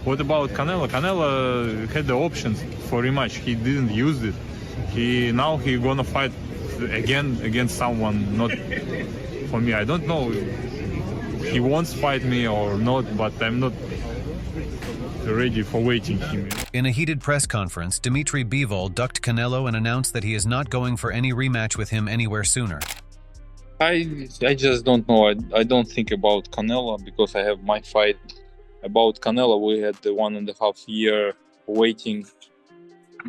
What about Canelo? Canelo had the options for rematch. He didn't use it. Now he gonna fight again against someone not for me. I don't know if he wants to fight me or not, but I'm not ready for waiting him. In a heated press conference, Dmitry Bivol ducked Canelo and announced that he is not going for any rematch with him anywhere sooner. I just don't know. I don't think about Canelo because I have my fight. About Canelo, we had the 1.5 year waiting.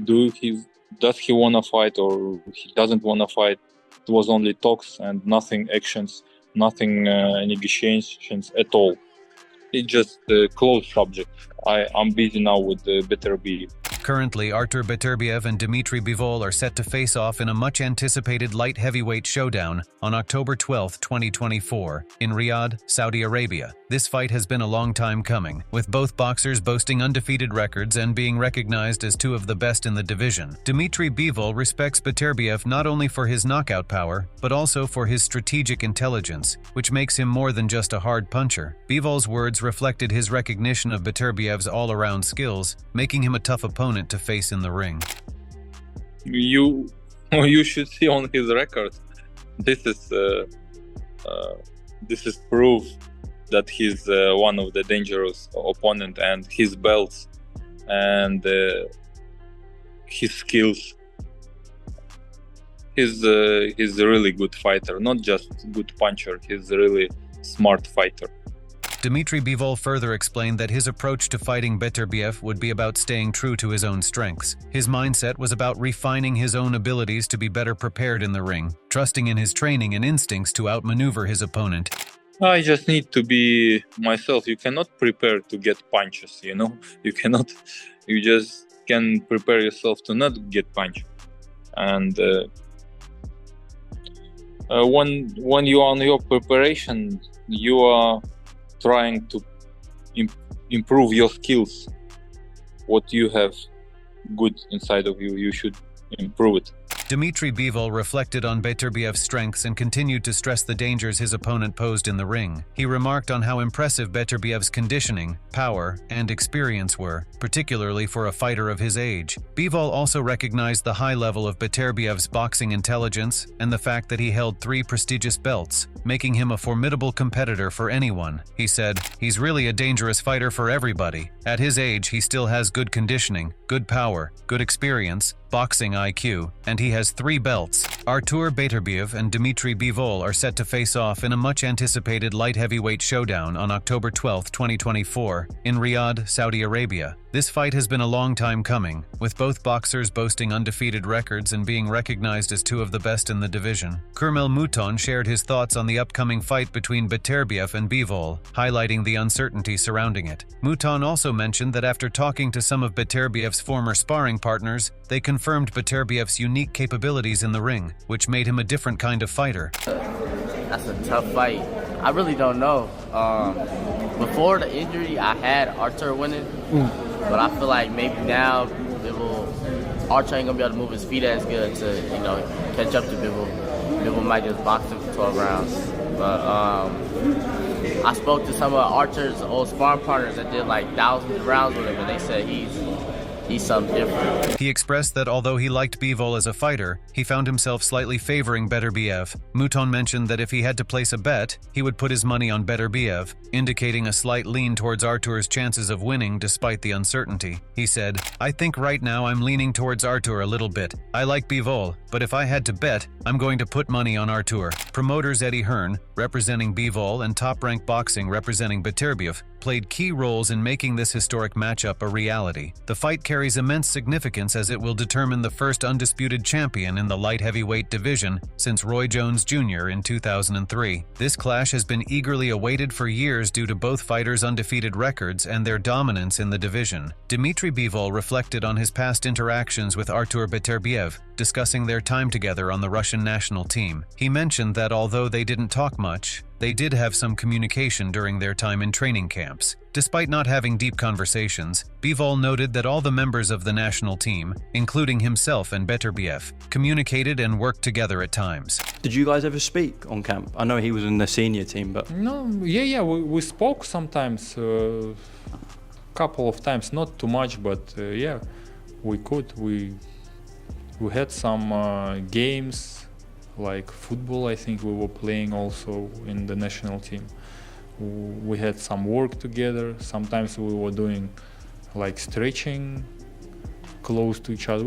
Does he want to fight or he doesn't want to fight? It was only talks and nothing actions, nothing negotiations at all. It's just a closed subject. I'm busy now with the Beterbiev. Currently, Artur Beterbiev and Dmitry Bivol are set to face off in a much-anticipated light heavyweight showdown on October 12, 2024, in Riyadh, Saudi Arabia. This fight has been a long time coming, with both boxers boasting undefeated records and being recognized as two of the best in the division. Dmitry Bivol respects Beterbiev not only for his knockout power, but also for his strategic intelligence, which makes him more than just a hard puncher. Bivol's words reflected his recognition of Beterbiev's all-around skills, making him a tough opponent to face in the ring. You should see on his record. This is proof that he's one of the dangerous opponent, and his belts and his skills. He's a really good fighter, not just good puncher. He's a really smart fighter. Dmitry Bivol further explained that his approach to fighting Beterbiev would be about staying true to his own strengths. His mindset was about refining his own abilities to be better prepared in the ring, trusting in his training and instincts to outmaneuver his opponent. I just need to be myself. You cannot prepare to get punches, you know? You just can prepare yourself to not get punched. And when you are on your preparation, you are trying to improve your skills. What you have good inside of you, you should improve it. Dmitry Bivol reflected on Beterbiev's strengths and continued to stress the dangers his opponent posed in the ring. He remarked on how impressive Beterbiev's conditioning, power, and experience were, particularly for a fighter of his age. Bivol also recognized the high level of Beterbiev's boxing intelligence and the fact that he held 3 prestigious belts, making him a formidable competitor for anyone. He said, "He's really a dangerous fighter for everybody. At his age, he still has good conditioning, good power, good experience, boxing IQ, and he has 3 belts." Artur Beterbiev and Dmitry Bivol are set to face off in a much-anticipated light heavyweight showdown on October 12, 2024, in Riyadh, Saudi Arabia. This fight has been a long time coming, with both boxers boasting undefeated records and being recognized as two of the best in the division. Kermel Mouton shared his thoughts on the upcoming fight between Beterbiev and Bivol, highlighting the uncertainty surrounding it. Mouton also mentioned that after talking to some of Beterbiev's former sparring partners, they confirmed Beterbiev's unique capabilities in the ring, which made him a different kind of fighter. That's a tough fight. I really don't know. Before the injury, I had Artur winning, but I feel like maybe now Artur ain't gonna be able to move his feet as good to, catch up to Bivol. Bivol might just box him for 12 rounds. But I spoke to some of Artur's old sparring partners that did like thousands of rounds with him, and they said he's something different. He expressed that although he liked Bivol as a fighter, he found himself slightly favoring Beterbiev. Mouton mentioned that if he had to place a bet, he would put his money on Beterbiev, indicating a slight lean towards Artur's chances of winning despite the uncertainty. He said, "I think right now I'm leaning towards Artur a little bit. I like Bivol, but if I had to bet, I'm going to put money on Artur." Promoters Eddie Hearn, representing Bivol, and Top Rank Boxing, representing Beterbiev, played key roles in making this historic matchup a reality. The fight carries immense significance as it will determine the first undisputed champion in the light heavyweight division since Roy Jones Jr. in 2003. This clash has been eagerly awaited for years due to both fighters' undefeated records and their dominance in the division. Dmitry Bivol reflected on his past interactions with Artur Beterbiev, discussing their time together on the Russian national team. He mentioned that although they didn't talk much, they did have some communication during their time in training camps. Despite not having deep conversations, Bivol noted that all the members of the national team, including himself and Beterbiev, communicated and worked together at times. Did you guys ever speak on camp? I know he was in the senior team, but... No, we spoke sometimes. couple of times, not too much, but yeah, we could. We had some games like football. I think we were playing also in the national team. We had some work together. Sometimes we were doing like stretching close to each other.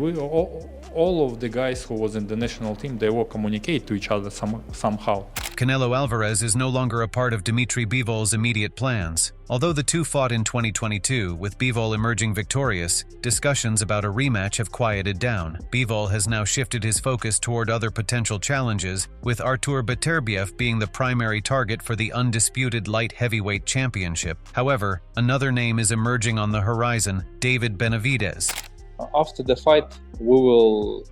All of the guys who was in the national team, they will communicate to each other somehow. Canelo Alvarez is no longer a part of Dmitry Bivol's immediate plans. Although the two fought in 2022, with Bivol emerging victorious, discussions about a rematch have quieted down. Bivol has now shifted his focus toward other potential challenges, with Artur Beterbiev being the primary target for the undisputed light heavyweight championship. However, another name is emerging on the horizon: David Benavidez. After the fight, we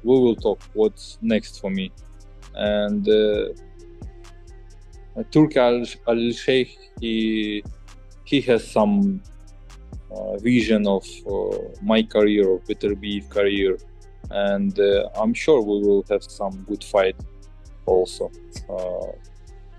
will talk what's next for me. And Turki Al-Sheikh, he has some vision of my career, of Beterbiev career, and I'm sure we will have some good fight also.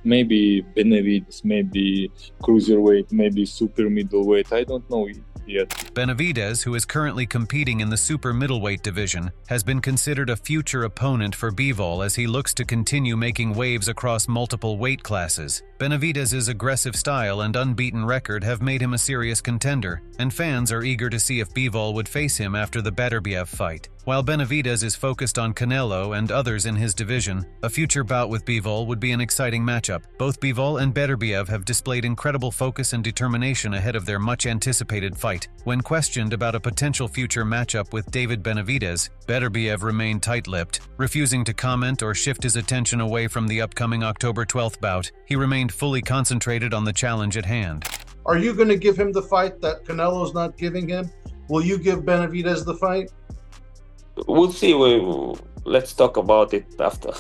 Maybe Benavidez, maybe cruiserweight, maybe super middleweight, I don't know yet. Benavidez, who is currently competing in the super middleweight division, has been considered a future opponent for Bivol as he looks to continue making waves across multiple weight classes. Benavidez's aggressive style and unbeaten record have made him a serious contender, and fans are eager to see if Bivol would face him after the Beterbiev fight. While Benavidez is focused on Canelo and others in his division, a future bout with Bivol would be an exciting matchup. Both Bivol and Beterbiev have displayed incredible focus and determination ahead of their much-anticipated fight. When questioned about a potential future matchup with David Benavidez, Beterbiev remained tight-lipped, refusing to comment or shift his attention away from the upcoming October 12th bout. He remained fully concentrated on the challenge at hand. Are you going to give him the fight that Canelo's not giving him? Will you give Benavidez the fight? We'll see. Let's talk about it after.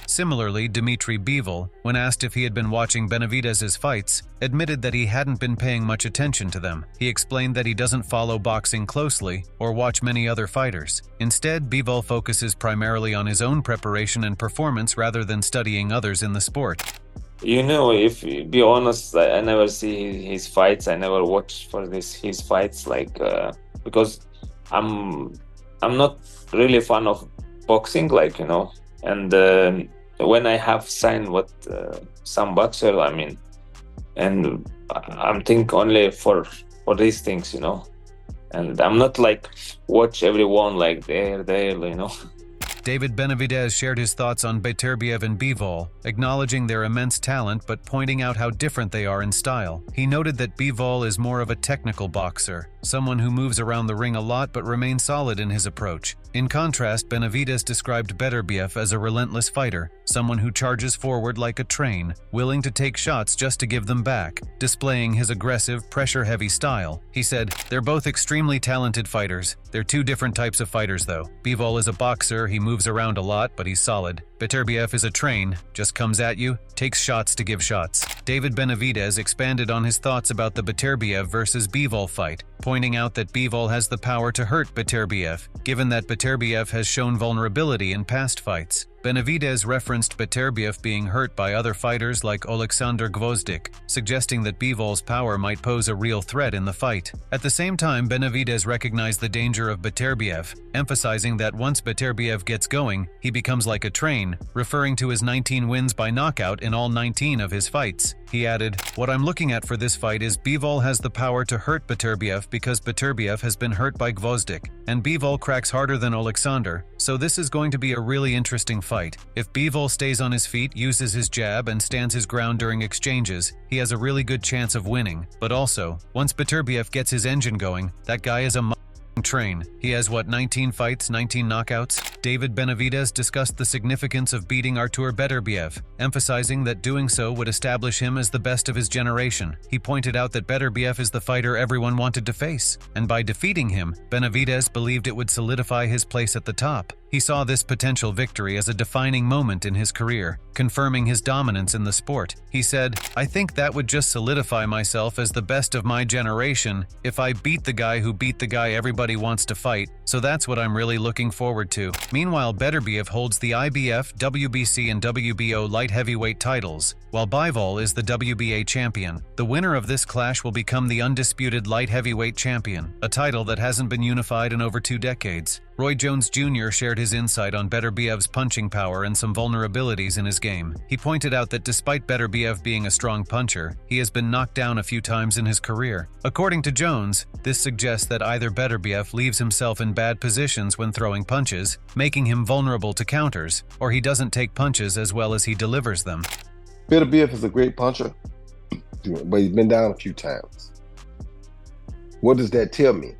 Similarly, Dmitry Bivol, when asked if he had been watching Benavidez's fights, admitted that he hadn't been paying much attention to them. He explained that he doesn't follow boxing closely or watch many other fighters. Instead, Bivol focuses primarily on his own preparation and performance rather than studying others in the sport. You know, if be honest, I never see his fights. I never watch for his fights, like because I'm not really a fan of boxing, like, you know. And when I have signed with some boxer, I mean, and I'm think only for these things, you know. And I'm not like watch everyone like there, you know. David Benavidez shared his thoughts on Beterbiev and Bivol, acknowledging their immense talent but pointing out how different they are in style. He noted that Bivol is more of a technical boxer, someone who moves around the ring a lot but remains solid in his approach. In contrast, Benavidez described Beterbiev as a relentless fighter, someone who charges forward like a train, willing to take shots just to give them back, displaying his aggressive, pressure-heavy style. He said, "They're both extremely talented fighters. They're two different types of fighters, though. Bivol is a boxer, he moves around a lot, but he's solid. Beterbiev is a train, just comes at you, takes shots to give shots." David Benavidez expanded on his thoughts about the Beterbiev versus Bivol fight, pointing out that Bivol has the power to hurt Beterbiev, given that Beterbiev has shown vulnerability in past fights. Benavidez referenced Beterbiev being hurt by other fighters like Oleksandr Gvozdyk, suggesting that Bivol's power might pose a real threat in the fight. At the same time, Benavidez recognized the danger of Beterbiev, emphasizing that once Beterbiev gets going, he becomes like a train, referring to his 19 wins by knockout in all 19 of his fights. He added, "What I'm looking at for this fight is Bivol has the power to hurt Beterbiev because Beterbiev has been hurt by Gvozdyk, and Bivol cracks harder than Oleksandr, so this is going to be a really interesting fight. If Bivol stays on his feet, uses his jab, and stands his ground during exchanges, he has a really good chance of winning. But also, once Beterbiev gets his engine going, that guy is a train. He has, 19 fights, 19 knockouts? David Benavidez discussed the significance of beating Artur Beterbiev, emphasizing that doing so would establish him as the best of his generation. He pointed out that Beterbiev is the fighter everyone wanted to face, and by defeating him, Benavidez believed it would solidify his place at the top. He saw this potential victory as a defining moment in his career, confirming his dominance in the sport. He said, "I think that would just solidify myself as the best of my generation if I beat the guy who beat the guy everybody wants to fight, So that's what I'm really looking forward to. Meanwhile, Beterbiev holds the IBF, WBC, and WBO light heavyweight titles, while Bivol is the WBA champion. The winner of this clash will become the undisputed light heavyweight champion, a title that hasn't been unified in over 2 decades. Roy Jones Jr. shared his insight on Beterbiev's punching power and some vulnerabilities in his game. He pointed out that despite Beterbiev being a strong puncher, he has been knocked down a few times in his career. According to Jones, this suggests that either Beterbiev leaves himself in bad positions when throwing punches, making him vulnerable to counters, or he doesn't take punches as well as he delivers them. Beterbiev is a great puncher, but he's been down a few times. What does that tell me?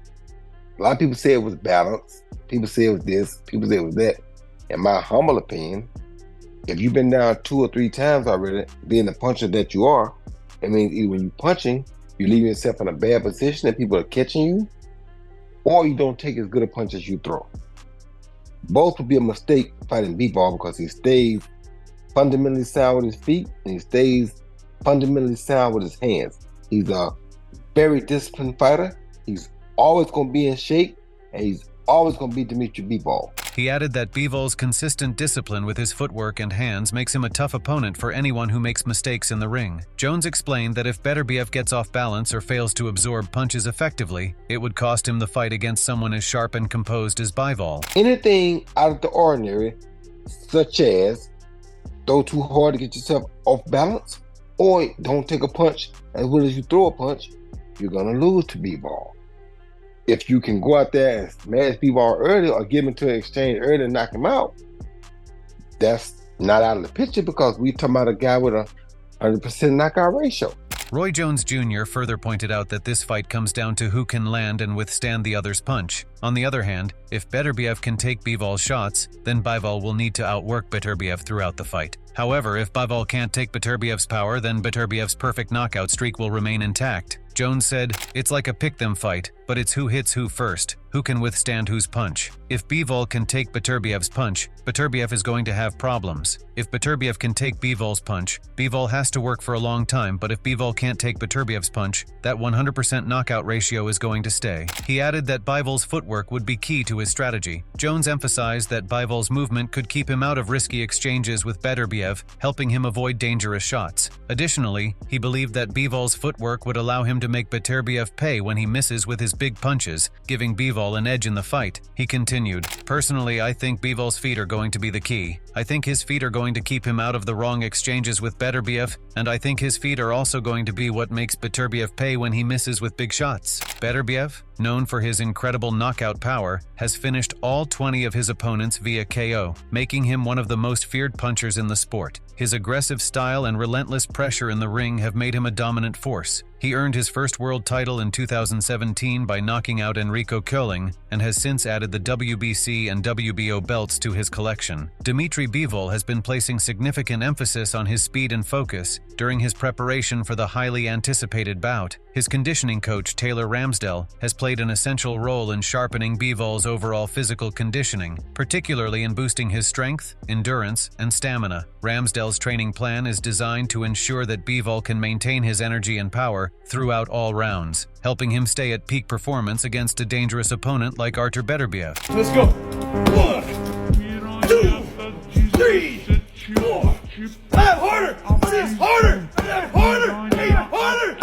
A lot of people say it was balance. People say it was this. People say it was that. In my humble opinion, if you've been down 2 or 3 times already, being the puncher that you are, it means either when you're punching, you leave yourself in a bad position and people are catching you, or you don't take as good a punch as you throw. Both would be a mistake fighting Bivol because he stays fundamentally sound with his feet and he stays fundamentally sound with his hands. He's a very disciplined fighter. He's always going to be in shape, and he's always going to be Dmitry Bivol. He added that Bivol's consistent discipline with his footwork and hands makes him a tough opponent for anyone who makes mistakes in the ring. Jones explained that if Beterbiev gets off balance or fails to absorb punches effectively, it would cost him the fight against someone as sharp and composed as Bivol. Anything out of the ordinary, such as throw too hard to get yourself off balance, or don't take a punch as well as you throw a punch, you're going to lose to Bivol. If you can go out there and smash Bivol early or give him to an exchange early and knock him out, that's not out of the picture because we're talking about a guy with a 100% knockout ratio. Roy Jones Jr. further pointed out that this fight comes down to who can land and withstand the other's punch. On the other hand, if Beterbiev can take Bivol's shots, then Bivol will need to outwork Beterbiev throughout the fight. However, if Bivol can't take Beterbiev's power, then Beterbiev's perfect knockout streak will remain intact. Jones said, "It's like a pick-them fight, but it's who hits who first, who can withstand whose punch. If Bivol can take Beterbiev's punch, Beterbiev is going to have problems. If Beterbiev can take Bivol's punch, Bivol has to work for a long time, but if Bivol can't take Beterbiev's punch, that 100% knockout ratio is going to stay." He added that Bivol's footwork would be key to his strategy. Jones emphasized that Bivol's movement could keep him out of risky exchanges with Beterbiev, helping him avoid dangerous shots. Additionally, he believed that Bivol's footwork would allow him to make Beterbiev pay when he misses with his big punches, giving Bivol an edge in the fight. He continued, "Personally, I think Bivol's feet are going to be the key. I think his feet are going to keep him out of the wrong exchanges with Beterbiev, and I think his feet are also going to be what makes Beterbiev pay when he misses with big shots." Beterbiev, known for his incredible knockout power, has finished all 20 of his opponents via KO, making him one of the most feared punchers in the sport. His aggressive style and relentless pressure in the ring have made him a dominant force. He earned his first world title in 2017 by knocking out Enrico Curling and has since added the WBC and WBO belts to his collection. Dmitry Bivol has been placing significant emphasis on his speed and focus during his preparation for the highly anticipated bout. His conditioning coach, Taylor Ramsdell, has played an essential role in sharpening Bivol's overall physical conditioning, particularly in boosting his strength, endurance, and stamina. Ramsdell's training plan is designed to ensure that Bivol can maintain his energy and power throughout all rounds, helping him stay at peak performance against a dangerous opponent like Artur Beterbiev. Let's go. 1, 2, 3, 4. Harder! Harder! Harder! Harder! Harder!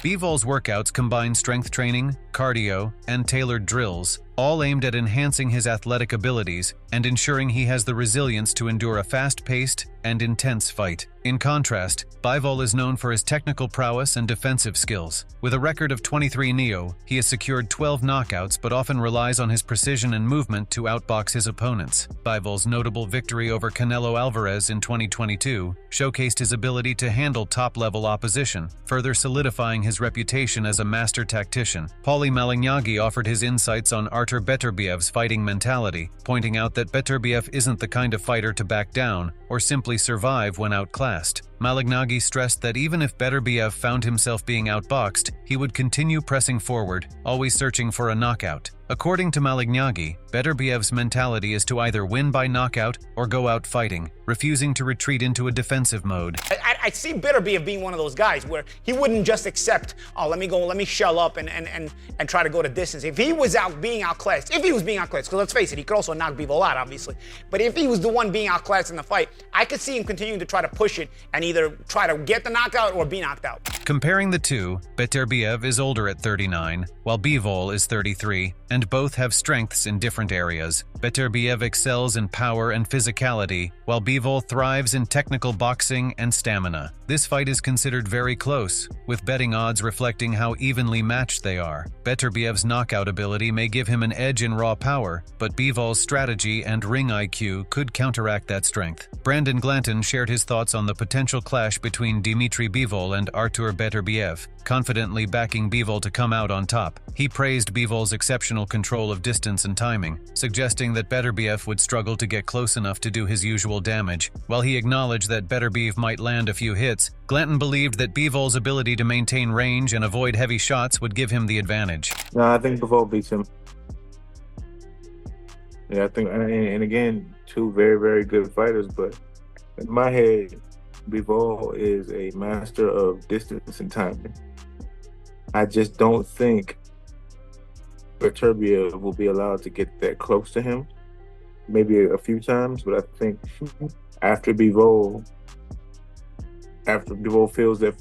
Bivol's workouts combine strength training, cardio, and tailored drills, all aimed at enhancing his athletic abilities and ensuring he has the resilience to endure a fast-paced and intense fight. In contrast, Bivol is known for his technical prowess and defensive skills. With a record of 23 NEO, he has secured 12 knockouts but often relies on his precision and movement to outbox his opponents. Bivol's notable victory over Canelo Alvarez in 2022 showcased his ability to handle top-level opposition, further solidifying his reputation as a master tactician. Paulie Malignaggi offered his insights on Artur Beterbiev's fighting mentality, pointing out that Beterbiev isn't the kind of fighter to back down or simply survive when outclassed. Malignaggi stressed that even if Beterbiev found himself being outboxed, he would continue pressing forward, always searching for a knockout. According to Malignaggi, Beterbiev's mentality is to either win by knockout or go out fighting, refusing to retreat into a defensive mode. I I see Beterbiev being one of those guys where he wouldn't just accept, oh, let me shell up and try to go to distance. If he was being outclassed, because let's face it, he could also knock Bivol out, obviously. But if he was the one being outclassed in the fight, I could see him continuing to try to push it and either try to get the knockout or be knocked out. Comparing the two, Beterbiev is older at 39, while Bivol is 33, and both have strengths in different areas. Beterbiev excels in power and physicality, while Bivol thrives in technical boxing and stamina. This fight is considered very close, with betting odds reflecting how evenly matched they are. Beterbiev's knockout ability may give him an edge in raw power, but Bivol's strategy and ring IQ could counteract that strength. Brandon Glanton shared his thoughts on the potential clash between Dmitry Bivol and Artur Beterbiev, confidently backing Bivol to come out on top. He praised Bivol's exceptional control of distance and timing, suggesting that Beterbiev would struggle to get close enough to do his usual damage. While he acknowledged that Beterbiev might land a few hits, Glanton believed that Bivol's ability to maintain range and avoid heavy shots would give him the advantage. No, I think Bivol beats him. Yeah, I think, and again, two very, very good fighters, but in my head, Bivol is a master of distance and timing. I just don't think Beterbiev will be allowed to get that close to him. Maybe a few times, but I think after Bivol feels that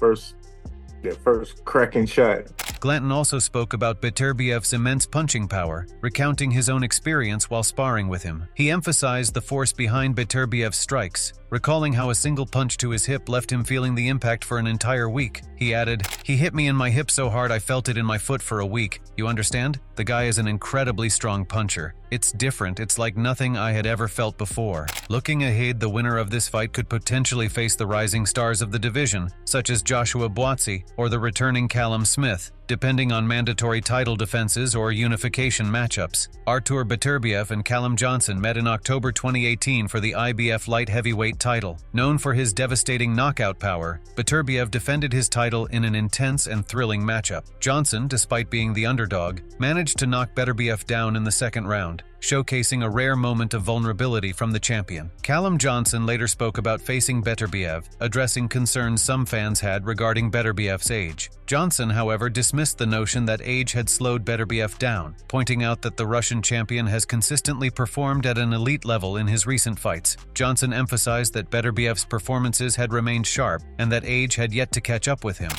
first cracking shot. Glanton also spoke about Beterbiev's immense punching power, recounting his own experience while sparring with him. He emphasized the force behind Beterbiev's strikes, recalling how a single punch to his hip left him feeling the impact for an entire week. He added, "He hit me in my hip so hard I felt it in my foot for a week. You understand? The guy is an incredibly strong puncher. It's different. It's like nothing I had ever felt before." Looking ahead, the winner of this fight could potentially face the rising stars of the division, such as Joshua Buatsi or the returning Callum Smith, depending on mandatory title defenses or unification matchups. Artur Beterbiev and Callum Johnson met in October 2018 for the IBF light heavyweight title. Known for his devastating knockout power, Beterbiev defended his title in an intense and thrilling matchup. Johnson, despite being the underdog, managed to knock Beterbiev down in the second round, showcasing a rare moment of vulnerability from the champion. Callum Johnson later spoke about facing Beterbiev, addressing concerns some fans had regarding Beterbiev's age. Johnson, however, dismissed the notion that age had slowed Beterbiev down, pointing out that the Russian champion has consistently performed at an elite level in his recent fights. Johnson emphasized that Beterbiev's performances had remained sharp and that age had yet to catch up with him.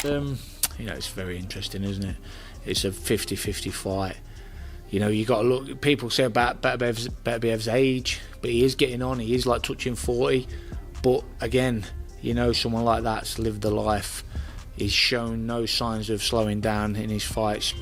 It's very interesting, isn't it? It's a 50-50 fight. You got to look. People say about Beterbiev's age, but he is getting on. He is like touching 40. But again, someone like that's lived the life. He's shown no signs of slowing down in his fights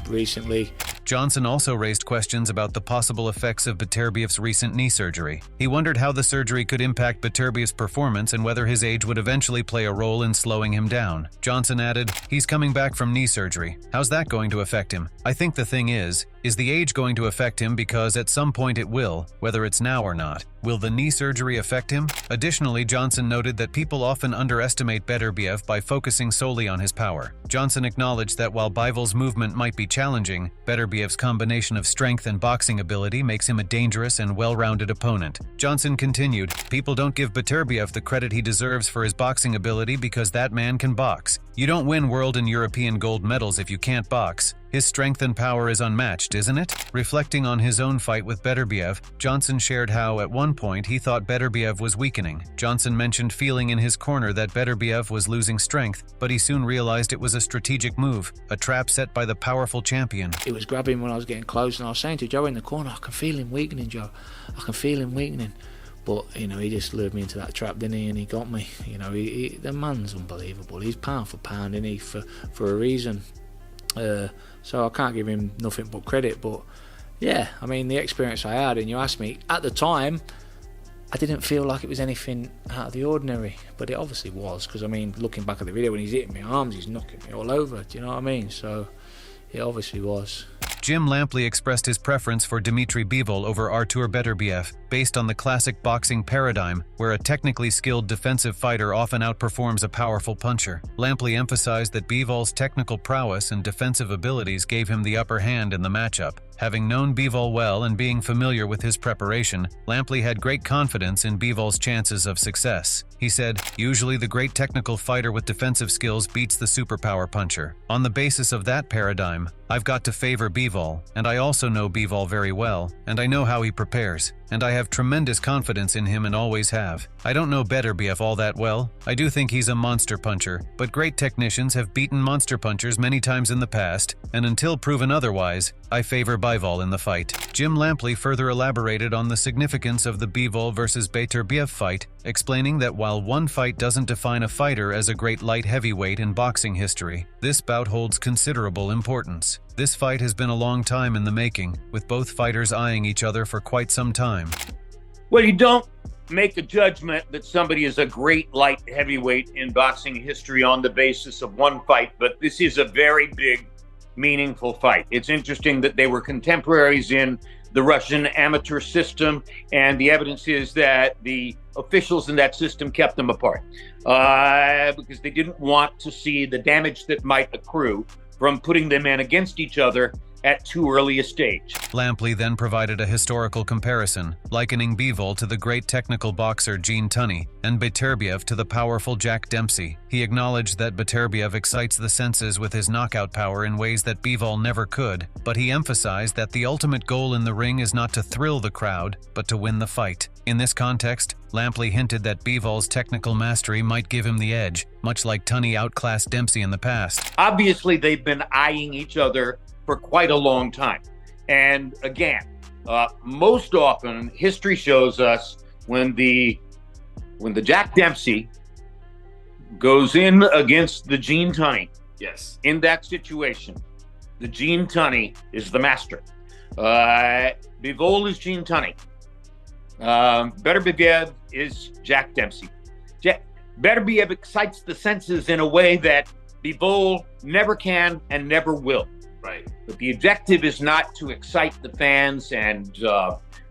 recently. Johnson also raised questions about the possible effects of Beterbiev's recent knee surgery. He wondered how the surgery could impact Beterbiev's performance and whether his age would eventually play a role in slowing him down. Johnson added, "He's coming back from knee surgery. How's that going to affect him? I think the thing is the age going to affect him because at some point it will, whether it's now or not. Will the knee surgery affect him?" Additionally, Johnson noted that people often underestimate Beterbiev by focusing solely on his power. Johnson acknowledged that while Bivol's movement might be challenging, Beterbiev's combination of strength and boxing ability makes him a dangerous and well-rounded opponent. Johnson continued, "People don't give Beterbiev the credit he deserves for his boxing ability because that man can box. You don't win world and European gold medals if you can't box. His strength and power is unmatched, isn't it?" Reflecting on his own fight with Beterbiev, Johnson shared how, at one point, he thought Beterbiev was weakening. Johnson mentioned feeling in his corner that Beterbiev was losing strength, but he soon realized it was a strategic move, a trap set by the powerful champion. He was grabbing when I was getting close, and I was saying to Joe in the corner, "I can feel him weakening, Joe. I can feel him weakening." But, he just lured me into that trap, didn't he? And he got me. The man's unbelievable. He's pound for pound, isn't he, for a reason. So I can't give him nothing but credit. But, yeah, the experience I had, and you asked me, at the time, I didn't feel like it was anything out of the ordinary. But it obviously was, because, looking back at the video, when he's hitting my arms, he's knocking me all over. Do you know what I mean? So it obviously was. Jim Lampley expressed his preference for Dmitry Bivol over Artur Beterbiev, based on the classic boxing paradigm, where a technically skilled defensive fighter often outperforms a powerful puncher. Lampley emphasized that Bivol's technical prowess and defensive abilities gave him the upper hand in the matchup. Having known Bivol well and being familiar with his preparation, Lampley had great confidence in Bivol's chances of success. He said, "Usually the great technical fighter with defensive skills beats the superpower puncher. On the basis of that paradigm, I've got to favor Bivol, and I also know Bivol very well, and I know how he prepares, and I have tremendous confidence in him and always have. I don't know Beterbiev all that well. I do think he's a monster puncher, but great technicians have beaten monster punchers many times in the past, and until proven otherwise, I favor Bivol in the fight." Jim Lampley further elaborated on the significance of the Bivol versus Beterbiev fight, explaining that while one fight doesn't define a fighter as a great light heavyweight in boxing history, this bout holds considerable importance. This fight has been a long time in the making, with both fighters eyeing each other for quite some time. Well, you don't make a judgment that somebody is a great light heavyweight in boxing history on the basis of one fight, but this is a very big, meaningful fight. It's interesting that they were contemporaries in the Russian amateur system, and the evidence is that the officials in that system kept them apart because they didn't want to see the damage that might accrue from putting them in against each other at too early a stage. Lampley then provided a historical comparison, likening Bivol to the great technical boxer Gene Tunney and Beterbiev to the powerful Jack Dempsey. He acknowledged that Beterbiev excites the senses with his knockout power in ways that Bivol never could, but he emphasized that the ultimate goal in the ring is not to thrill the crowd, but to win the fight. In this context, Lampley hinted that Bivol's technical mastery might give him the edge, much like Tunney outclassed Dempsey in the past. Obviously, they've been eyeing each other for quite a long time. And again, most often history shows us when the Jack Dempsey goes in against the Gene Tunney. Yes. In that situation, the Gene Tunney is the master. Bivol is Gene Tunney. Beterbiev is Jack Dempsey. Beterbiev excites the senses in a way that Bivol never can and never will. Right. But the objective is not to excite the fans and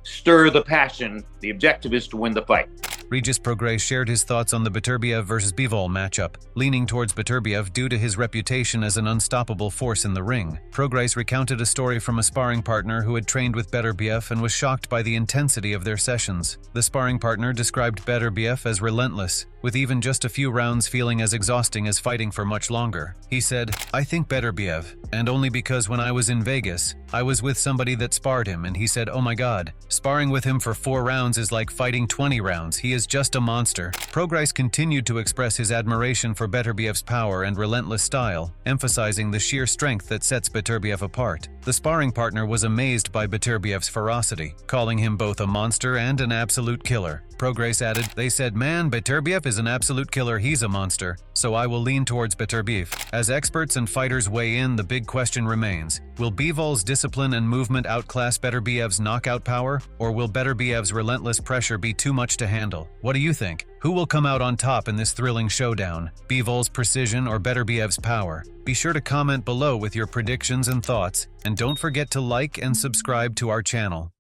stir the passion. The objective is to win the fight. Regis Prograis shared his thoughts on the Beterbiev versus Bivol matchup, leaning towards Beterbiev due to his reputation as an unstoppable force in the ring. Prograis recounted a story from a sparring partner who had trained with Beterbiev and was shocked by the intensity of their sessions. The sparring partner described Beterbiev as relentless, with even just a few rounds feeling as exhausting as fighting for much longer. He said, "I think Beterbiev, and only because when I was in Vegas, I was with somebody that sparred him, and he said, oh my god, sparring with him for 4 rounds is like fighting 20 rounds. He is just a monster." Prograis continued to express his admiration for Beterbiev's power and relentless style, emphasizing the sheer strength that sets Beterbiev apart. The sparring partner was amazed by Beterbiev's ferocity, calling him both a monster and an absolute killer. Prograis added, "They said, man, Beterbiev is an absolute killer, he's a monster, so I will lean towards Beterbiev." As experts and fighters weigh in, the big question remains, will Bivol's discipline and movement outclass Beterbiev's knockout power, or will Beterbiev's relentless pressure be too much to handle? What do you think? Who will come out on top in this thrilling showdown? Bivol's precision or Beterbiev's power? Be sure to comment below with your predictions and thoughts, and don't forget to like and subscribe to our channel.